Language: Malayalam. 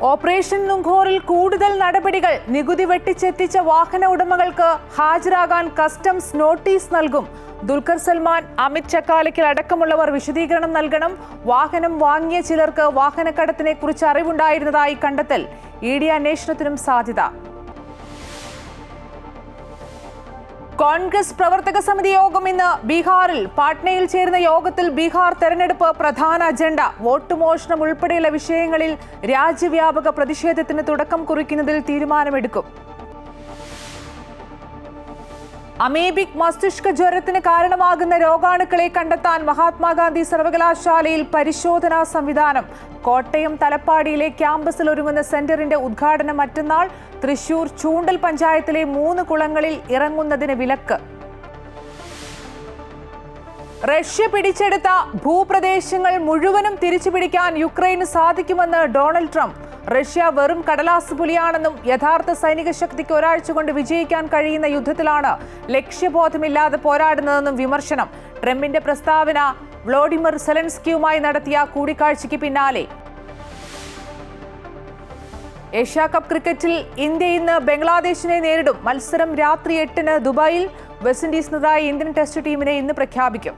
ഓപ്പറേഷൻ നുംഘോറിൽ കൂടുതൽ നടപടികൾ. നികുതി വെട്ടിച്ചെത്തിച്ച വാഹന ഉടമകൾക്ക് ഹാജരാകാൻ കസ്റ്റംസ് നോട്ടീസ് നൽകും. ദുൽഖർ സൽമാൻ, അമിത് ചക്കാലയ്ക്കൽ അടക്കമുള്ളവർ വിശദീകരണം നൽകണം. വാഹനം വാങ്ങിയ ചിലർക്ക് വാഹനക്കടത്തിനെ കുറിച്ച് അറിവുണ്ടായിരുന്നതായി കണ്ടെത്തൽ. ഇ ഡി അന്വേഷണത്തിനും സാധ്യത. കോൺഗ്രസ് പ്രവർത്തക സമിതി യോഗം ഇന്ന് ബീഹാറിൽ. പാട്നയിൽ ചേരുന്ന യോഗത്തിൽ ബീഹാർ തെരഞ്ഞെടുപ്പ് പ്രധാന അജണ്ട. വോട്ട് മോഷണം ഉൾപ്പെടെയുള്ള വിഷയങ്ങളിൽ രാജ്യവ്യാപക പ്രതിഷേധത്തിന് തുടക്കം കുറിക്കുന്നതിൽ തീരുമാനമെടുക്കും. അമീബിക് മസ്തിഷ്ക ജ്വരത്തിന് കാരണമാകുന്ന രോഗാണുക്കളെ കണ്ടെത്താൻ മഹാത്മാഗാന്ധി സർവകലാശാലയിൽ പരിശോധനാ സംവിധാനം. കോട്ടയം തലപ്പാടിയിലെ ക്യാമ്പസിൽ ഒരുങ്ങുന്ന സെന്ററിന്റെ ഉദ്ഘാടനം മറ്റന്നാൾ. തൃശൂർ ചൂണ്ടൽ പഞ്ചായത്തിലെ 3 കുളങ്ങളിൽ ഇറങ്ങുന്നതിന് വിലക്ക്. റഷ്യ പിടിച്ചെടുത്ത ഭൂപ്രദേശങ്ങൾ മുഴുവനും തിരിച്ചുപിടിക്കാൻ യുക്രൈന് സാധിക്കുമെന്ന് ഡൊണാൾഡ് ട്രംപ്. റഷ്യ വെറും കടലാസ് പുലിയാണെന്നും യഥാർത്ഥ സൈനിക ശക്തിക്ക് ഒരാഴ്ച കൊണ്ട് വിജയിക്കാൻ കഴിയുന്ന യുദ്ധത്തിലാണ് ലക്ഷ്യബോധമില്ലാതെ പോരാടുന്നതെന്നും വിമർശനം. ട്രംപിന്റെ പ്രസ്താവന വ്ളോഡിമിർ സെലൻസ്കിയുമായി നടത്തിയ കൂടിക്കാഴ്ചയ്ക്ക് പിന്നാലെ. ഏഷ്യാകപ്പ് ക്രിക്കറ്റിൽ ഇന്ത്യ ഇന്ന് ബംഗ്ലാദേശിനെ നേരിടും. മത്സരം രാത്രി 8-ന് ദുബായിൽ. വെസ്റ്റ് ഇൻഡീസിനെതിരായ ഇന്ത്യൻ ടെസ്റ്റ് ടീമിനെ ഇന്ന് പ്രഖ്യാപിക്കും.